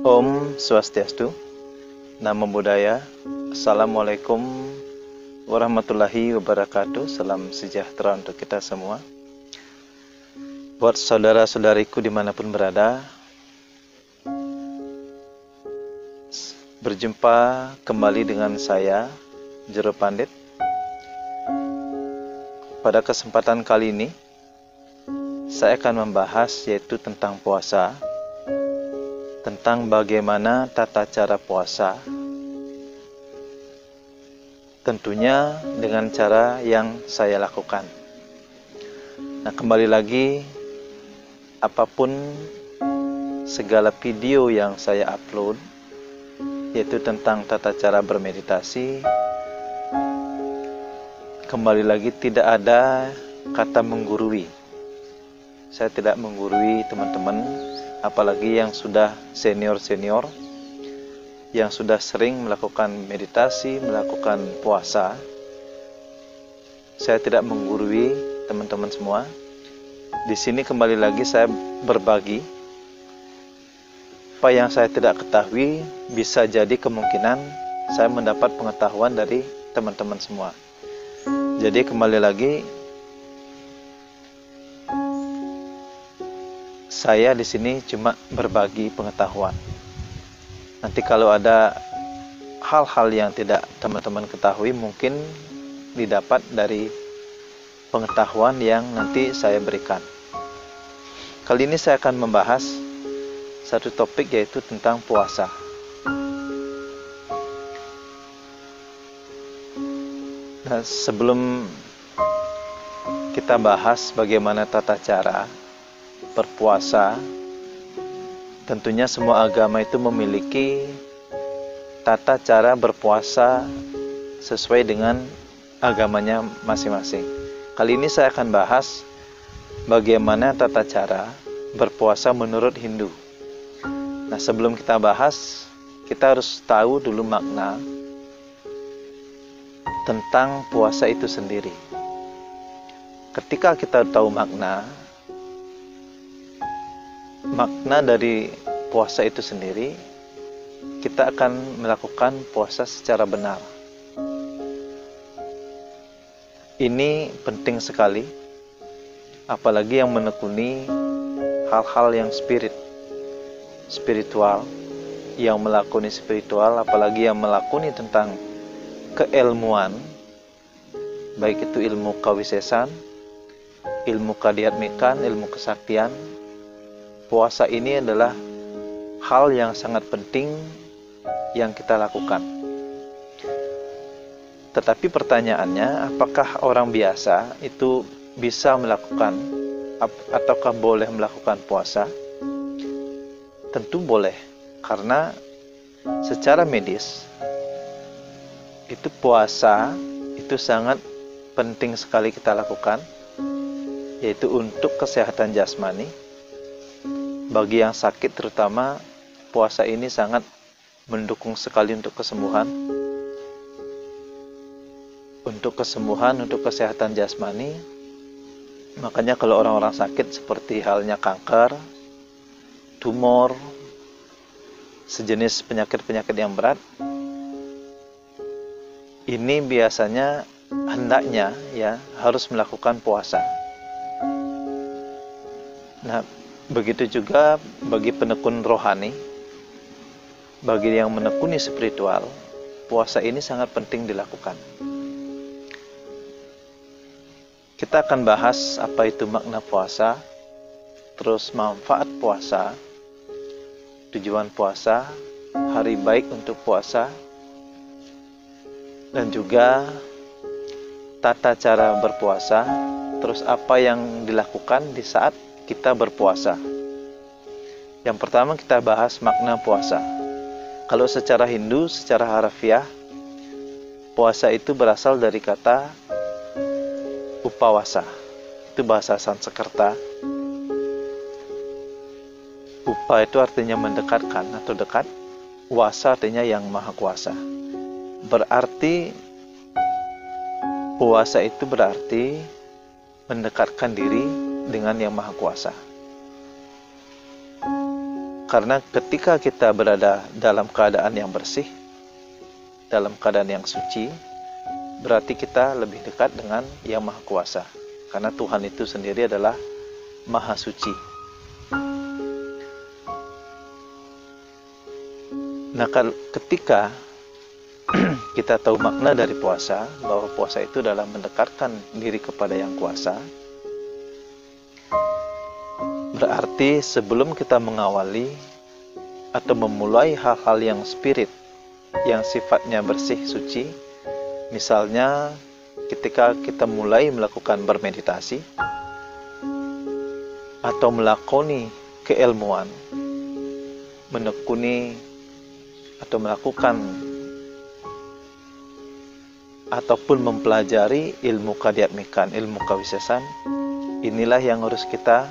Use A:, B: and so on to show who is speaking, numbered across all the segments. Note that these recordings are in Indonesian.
A: Om Swastiastu, Namo Buddhaya, Assalamualaikum warahmatullahi wabarakatuh. Salam sejahtera untuk kita semua. Buat saudara-saudariku dimanapun berada, berjumpa kembali dengan saya, Jero Pandit. Pada kesempatan kali ini, saya akan membahas yaitu tentang puasa, tentang bagaimana tata cara puasa, tentunya dengan cara yang saya lakukan. Nah, kembali lagi, apapun segala video yang saya upload, yaitu tentang tata cara bermeditasi, kembali lagi tidak ada kata menggurui. Saya tidak menggurui teman-teman, apalagi yang sudah senior-senior, yang sudah sering melakukan meditasi, melakukan puasa. Saya tidak menggurui teman-teman semua. Di sini kembali lagi saya berbagi apa yang saya tidak ketahui, bisa jadi kemungkinan saya mendapat pengetahuan dari teman-teman semua. Jadi kembali lagi, saya di sini cuma berbagi pengetahuan. Nanti kalau ada hal-hal yang tidak teman-teman ketahui, mungkin didapat dari pengetahuan yang nanti saya berikan. Kali ini saya akan membahas satu topik, yaitu tentang puasa. Nah, sebelum kita bahas bagaimana tata cara berpuasa, tentunya semua agama itu memiliki tata cara berpuasa sesuai dengan agamanya masing-masing. Kali ini saya akan bahas bagaimana tata cara berpuasa menurut Hindu. Nah, sebelum kita bahas, kita harus tahu dulu makna tentang puasa itu sendiri. Ketika kita tahu makna dari puasa itu sendiri, kita akan melakukan puasa secara benar. Ini penting sekali, apalagi yang menekuni hal-hal yang spiritual, yang melakoni spiritual, apalagi yang melakoni tentang keilmuan, baik itu ilmu kawisesan, ilmu kadiatmikan, ilmu kesaktian. Puasa ini adalah hal yang sangat penting yang kita lakukan. Tetapi pertanyaannya, apakah orang biasa itu bisa melakukan ataukah boleh melakukan puasa? Tentu boleh, karena secara medis itu puasa itu sangat penting sekali kita lakukan, yaitu untuk kesehatan jasmani. Bagi yang sakit terutama, puasa ini sangat mendukung sekali untuk kesembuhan. Untuk kesehatan jasmani. Makanya kalau orang-orang sakit seperti halnya kanker, tumor, sejenis penyakit-penyakit yang berat, ini biasanya hendaknya harus melakukan puasa. Nah, begitu juga bagi penekun rohani, bagi yang menekuni spiritual, puasa ini sangat penting dilakukan. Kita akan bahas apa itu makna puasa, terus manfaat puasa, tujuan puasa, hari baik untuk puasa, dan juga tata cara berpuasa, terus apa yang dilakukan di saat kita berpuasa. Yang pertama kita bahas makna puasa. Kalau secara Hindu, secara harafiah, puasa itu berasal dari kata upawasa. Itu bahasa Sanskerta. Upa itu artinya mendekatkan atau dekat. Wasa artinya yang maha kuasa. Berarti puasa itu berarti mendekatkan diri dengan yang maha kuasa. Karena ketika kita berada dalam keadaan yang bersih, dalam keadaan yang suci, berarti kita lebih dekat dengan Yang Maha Kuasa. Karena Tuhan itu sendiri adalah Maha Suci. Nah, ketika kita tahu makna dari puasa, bahwa puasa itu adalah mendekatkan diri kepada Yang Kuasa, berarti sebelum kita mengawali atau memulai hal-hal yang spirit, yang sifatnya bersih, suci, misalnya ketika kita mulai melakukan bermeditasi atau melakoni keilmuan, menekuni atau melakukan ataupun mempelajari ilmu kadiatmikan, ilmu kawisesan, inilah yang harus kita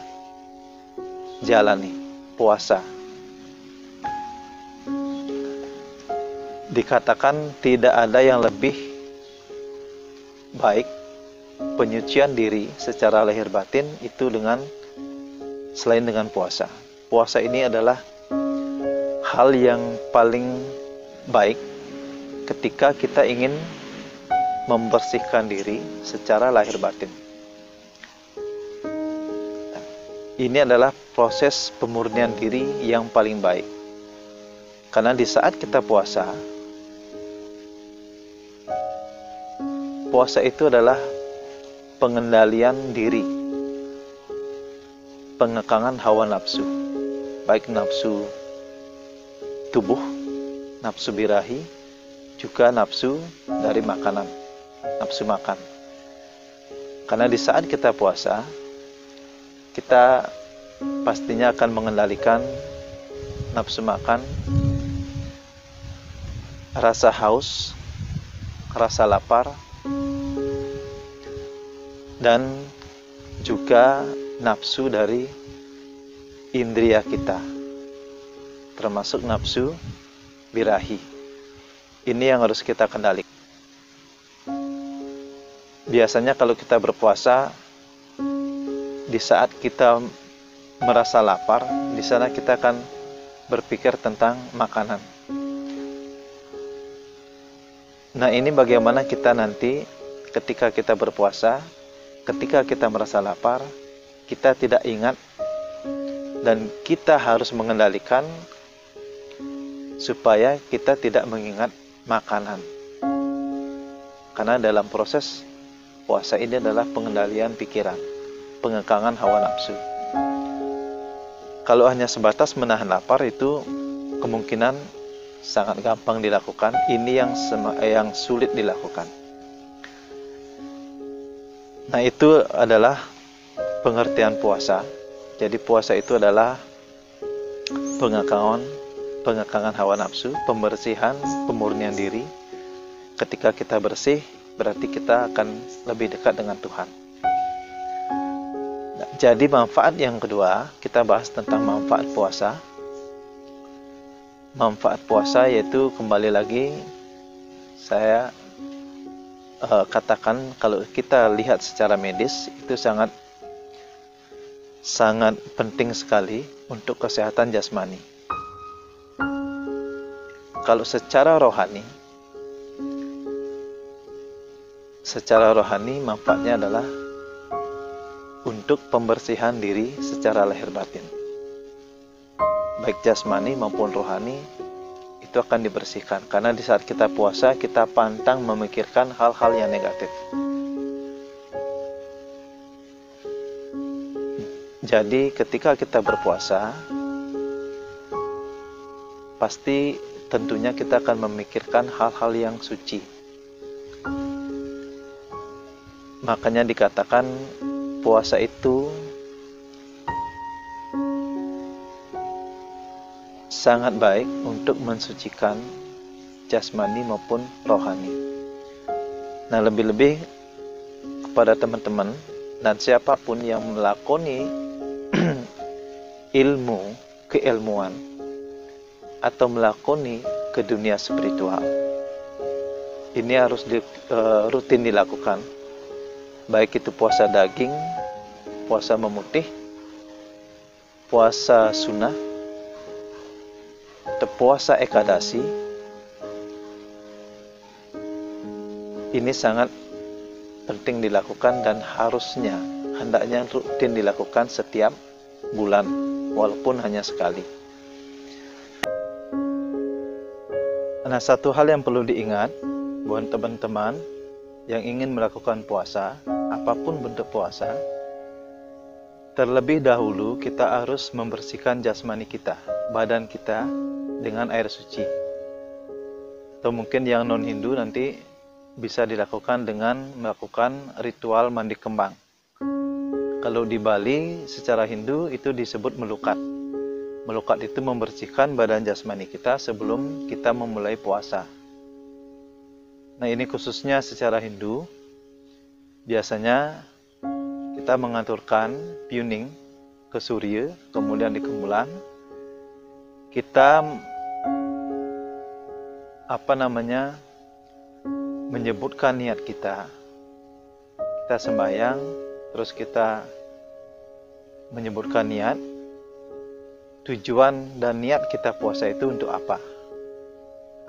A: jalani, puasa. Dikatakan tidak ada yang lebih baik penyucian diri secara lahir batin itu selain dengan puasa. Puasa ini adalah hal yang paling baik ketika kita ingin membersihkan diri secara lahir batin. Ini adalah proses pemurnian diri yang paling baik. Karena di saat kita puasa itu adalah pengendalian diri, pengekangan hawa nafsu, baik nafsu tubuh, nafsu birahi, juga nafsu dari makanan, nafsu makan. Karena di saat kita puasa, kita pastinya akan mengendalikan nafsu makan, rasa haus, rasa lapar, dan juga nafsu dari indria kita, termasuk nafsu birahi. Ini yang harus kita kendalikan. Biasanya kalau kita berpuasa, di saat kita merasa lapar, di sana kita akan berpikir tentang makanan. Nah, ini bagaimana kita nanti ketika kita berpuasa, ketika kita merasa lapar, kita tidak ingat dan kita harus mengendalikan supaya kita tidak mengingat makanan. Karena dalam proses puasa ini adalah pengendalian pikiran, pengekangan hawa nafsu. Kalau hanya sebatas menahan lapar itu kemungkinan sangat gampang dilakukan. Ini yang sulit dilakukan. Nah, itu adalah pengertian puasa. Jadi puasa itu adalah pengekangan hawa nafsu, pembersihan, pemurnian diri. Ketika kita bersih, berarti kita akan lebih dekat dengan Tuhan. Nah, jadi manfaat yang kedua, kita bahas tentang manfaat puasa. Manfaat puasa yaitu kembali lagi saya katakan, kalau kita lihat secara medis itu sangat penting sekali untuk kesehatan jasmani. Kalau secara rohani manfaatnya adalah untuk pembersihan diri secara lahir batin, baik jasmani maupun rohani. Itu akan dibersihkan, karena di saat kita puasa kita pantang memikirkan hal-hal yang negatif. Jadi ketika kita berpuasa, pasti tentunya kita akan memikirkan hal-hal yang suci. Makanya dikatakan puasa itu sangat baik untuk mensucikan jasmani maupun rohani. Nah, lebih-lebih kepada teman-teman dan siapapun yang melakoni keilmuan atau melakoni ke dunia spiritual, ini harus rutin dilakukan, baik itu puasa daging, puasa memutih, puasa sunnah, puasa Ekadasi ini sangat penting dilakukan dan hendaknya rutin dilakukan setiap bulan walaupun hanya sekali. Nah, satu hal yang perlu diingat buat teman-teman yang ingin melakukan puasa, apapun bentuk puasa, terlebih dahulu kita harus membersihkan jasmani kita, badan kita dengan air suci. Atau mungkin yang non-Hindu nanti bisa dilakukan dengan melakukan ritual mandi kembang. Kalau di Bali secara Hindu itu disebut melukat. Melukat itu membersihkan badan jasmani kita sebelum kita memulai puasa. Nah, ini khususnya secara Hindu. Biasanya kita mengaturkan pyuning ke surya, kemudian di kemulan. Kita menyebutkan niat kita. Kita sembahyang, terus kita menyebutkan niat. Tujuan dan niat kita puasa itu untuk apa?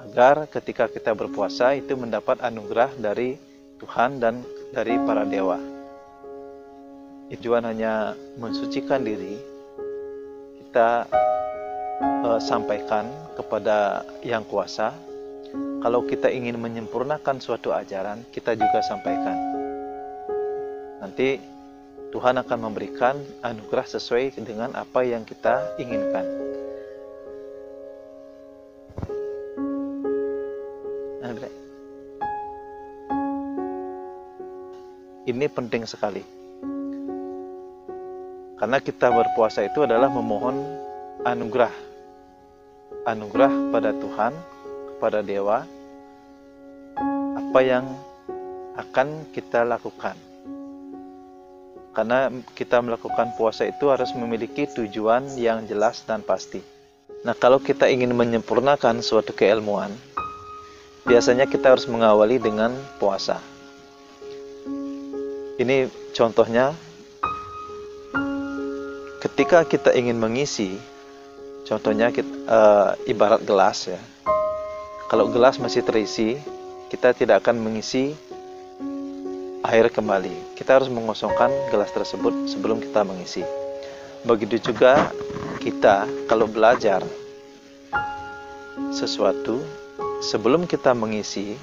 A: Agar ketika kita berpuasa itu mendapat anugerah dari Tuhan dan dari para dewa. Tujuan hanya mensucikan diri, kita sampaikan kepada yang kuasa. Kalau kita ingin menyempurnakan suatu ajaran, kita juga sampaikan. Nanti Tuhan akan memberikan anugerah sesuai dengan apa yang kita inginkan. Ini penting sekali. Karena kita berpuasa itu adalah memohon anugerah. Anugerah pada Tuhan, kepada dewa, apa yang akan kita lakukan. Karena kita melakukan puasa itu harus memiliki tujuan yang jelas dan pasti. Nah, kalau kita ingin menyempurnakan suatu keilmuan, biasanya kita harus mengawali dengan puasa. Ini contohnya, ketika kita ingin mengisi, contohnya ibarat gelas ya. Kalau gelas masih terisi, kita tidak akan mengisi air kembali. Kita harus mengosongkan gelas tersebut sebelum kita mengisi. Begitu juga kita kalau belajar sesuatu, sebelum kita mengisi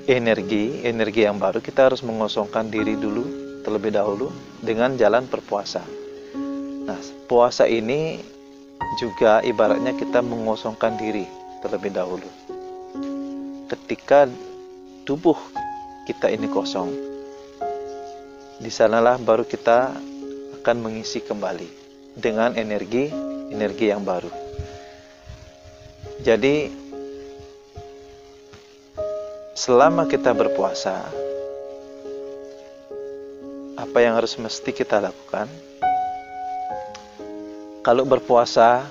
A: energi yang baru, kita harus mengosongkan diri dulu terlebih dahulu dengan jalan berpuasa. Nah, puasa ini juga ibaratnya kita mengosongkan diri terlebih dahulu. Ketika tubuh kita ini kosong, di sanalah baru kita akan mengisi kembali dengan energi yang baru. Jadi selama kita berpuasa, apa yang harus mesti kita lakukan? Kalau berpuasa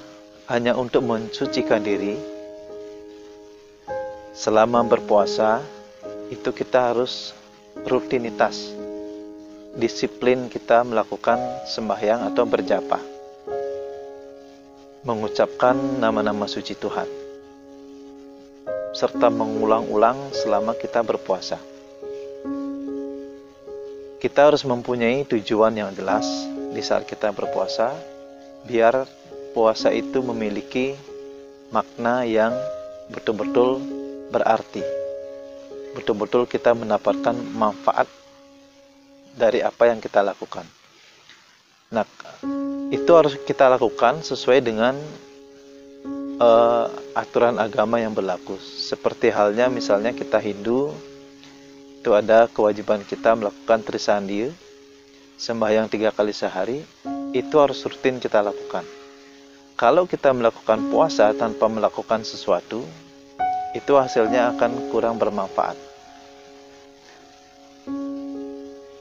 A: hanya untuk mensucikan diri, selama berpuasa itu kita harus rutinitas, disiplin kita melakukan sembahyang atau berjapa, mengucapkan nama-nama suci Tuhan, serta mengulang-ulang selama kita berpuasa. Kita harus mempunyai tujuan yang jelas di saat kita berpuasa, biar puasa itu memiliki makna yang betul-betul berarti. Betul-betul kita mendapatkan manfaat dari apa yang kita lakukan. Nah, itu harus kita lakukan sesuai dengan aturan agama yang berlaku. Seperti halnya misalnya kita Hindu, itu ada kewajiban kita melakukan trisandhya, sembahyang 3 kali sehari, itu harus rutin kita lakukan. Kalau kita melakukan puasa tanpa melakukan sesuatu, itu hasilnya akan kurang bermanfaat.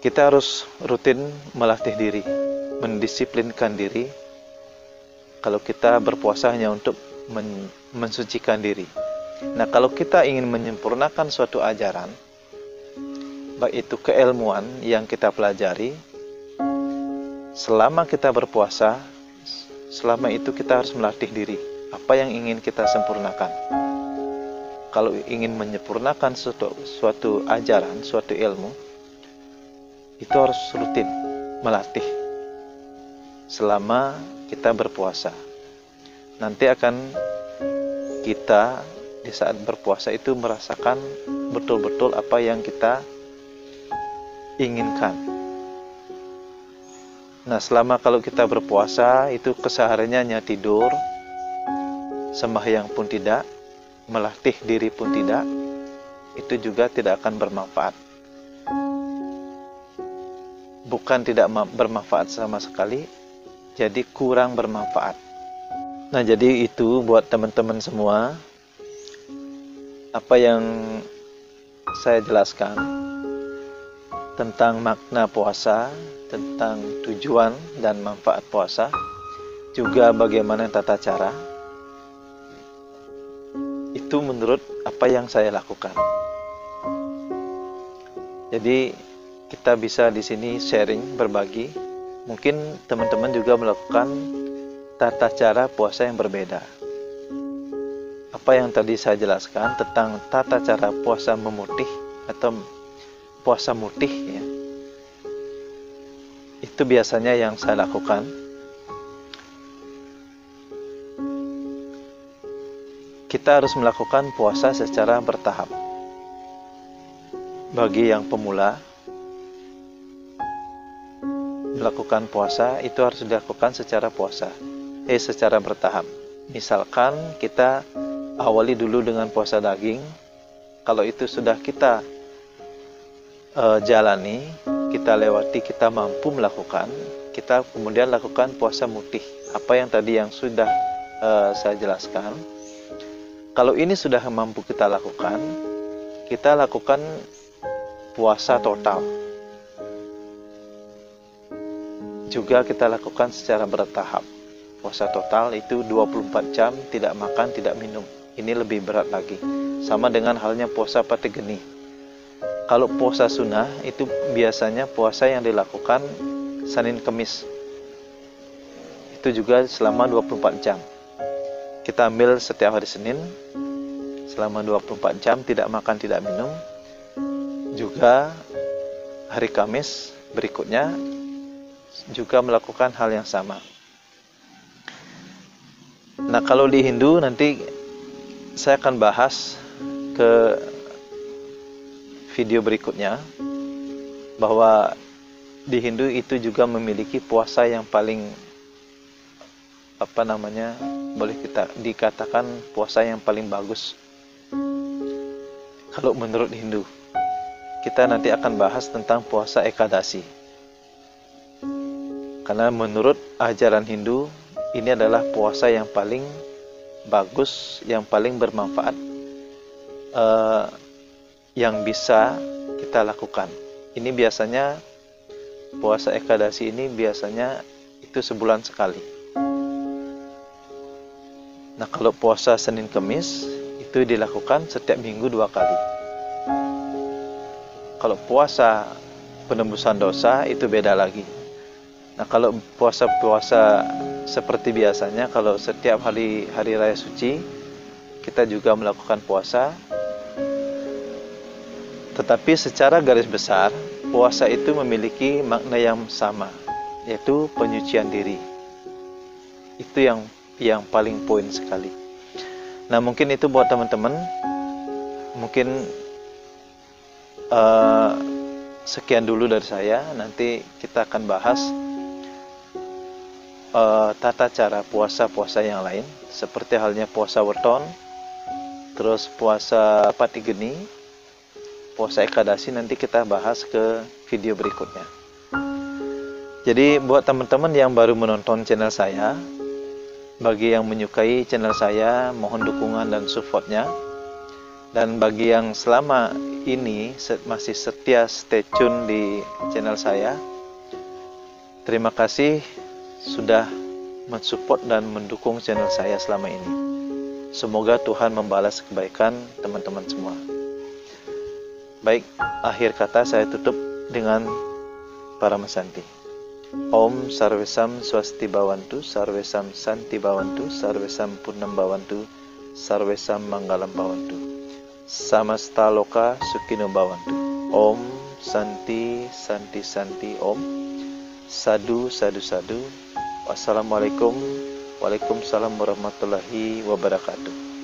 A: Kita harus rutin melatih diri, mendisiplinkan diri. Kalau kita berpuasa hanya untuk mensucikan diri. Nah, kalau kita ingin menyempurnakan suatu ajaran, baik itu keilmuan yang kita pelajari, selama kita berpuasa, selama itu kita harus melatih diri. apa yang ingin kita sempurnakan. Kalau ingin menyempurnakan suatu ajaran, suatu ilmu, itu harus rutin melatih selama kita berpuasa. Nanti akan kita di saat berpuasa itu merasakan betul-betul apa yang kita inginkan. Nah, selama kalau kita berpuasa itu kesehariannya hanya tidur, sembahyang pun tidak, melatih diri pun tidak, itu juga tidak akan bermanfaat. Bukan tidak bermanfaat sama sekali, jadi kurang bermanfaat. Nah, jadi itu buat teman-teman semua, apa yang saya jelaskan tentang makna puasa, tentang tujuan dan manfaat puasa, juga bagaimana tata cara, itu menurut apa yang saya lakukan. Jadi kita bisa di sini sharing, berbagi. Mungkin teman-teman juga melakukan tata cara puasa yang berbeda. Apa yang tadi saya jelaskan tentang tata cara puasa memutih atau puasa mutih, ya, itu biasanya yang saya lakukan. Kita harus melakukan puasa secara bertahap. Bagi yang pemula, melakukan puasa itu harus dilakukan secara secara bertahap. Misalkan kita awali dulu dengan puasa daging. Kalau itu sudah kita jalani, kita lewati, kita mampu melakukan, kita kemudian lakukan puasa mutih. Apa yang tadi yang sudah saya jelaskan. Kalau ini sudah mampu kita lakukan puasa total. Juga kita lakukan secara bertahap. Puasa total itu 24 jam tidak makan, tidak minum. Ini lebih berat lagi. Sama dengan halnya puasa patigeni. Kalau puasa sunnah itu biasanya puasa yang dilakukan Senin Kemis. Itu juga selama 24 jam. Kita ambil setiap hari Senin selama 24 jam tidak makan, tidak minum. Juga hari Kamis berikutnya juga melakukan hal yang sama. Nah, kalau di Hindu nanti saya akan bahas ke video berikutnya bahwa di Hindu itu juga memiliki puasa yang paling boleh kita dikatakan puasa yang paling bagus. Kalau menurut Hindu, kita nanti akan bahas tentang puasa Ekadasi. Karena menurut ajaran Hindu, ini adalah puasa yang paling bagus, yang paling bermanfaat, yang bisa kita lakukan. Ini biasanya puasa Ekadasi ini biasanya itu sebulan sekali. Nah, kalau puasa Senin Kemis itu dilakukan setiap minggu 2 kali. Kalau puasa penembusan dosa itu beda lagi. Nah, kalau puasa-puasa seperti biasanya, kalau setiap hari raya suci kita juga melakukan puasa. Tetapi secara garis besar, puasa itu memiliki makna yang sama, yaitu penyucian diri. Itu yang paling poin sekali. Nah, mungkin itu buat teman-teman. Mungkin sekian dulu dari saya. Nanti kita akan bahas tata cara puasa-puasa yang lain, seperti halnya puasa weton, terus puasa patigeni, puasa Ekadasi. Nanti kita bahas ke video berikutnya. Jadi buat teman-teman yang baru menonton channel saya, bagi yang menyukai channel saya, mohon dukungan dan supportnya. Dan bagi yang selama ini masih setia stay tune di channel saya, terima kasih sudah mensupport dan mendukung channel saya selama ini. Semoga Tuhan membalas kebaikan teman-teman semua. Baik, akhir kata saya tutup dengan para mesanti. Om Sarvesam Swasti Bhavantu, Sarvesam Santi Bhavantu, Sarvesam Purnam Bhavantu, Sarvesam Manggalam Bhavantu. Samasta Loka Sukino Bhavantu. Om Santi Santi Santi Om. Sadu Sadu Sadu. Wassalamualaikum. Waalaikumsalam warahmatullahi wabarakatuh.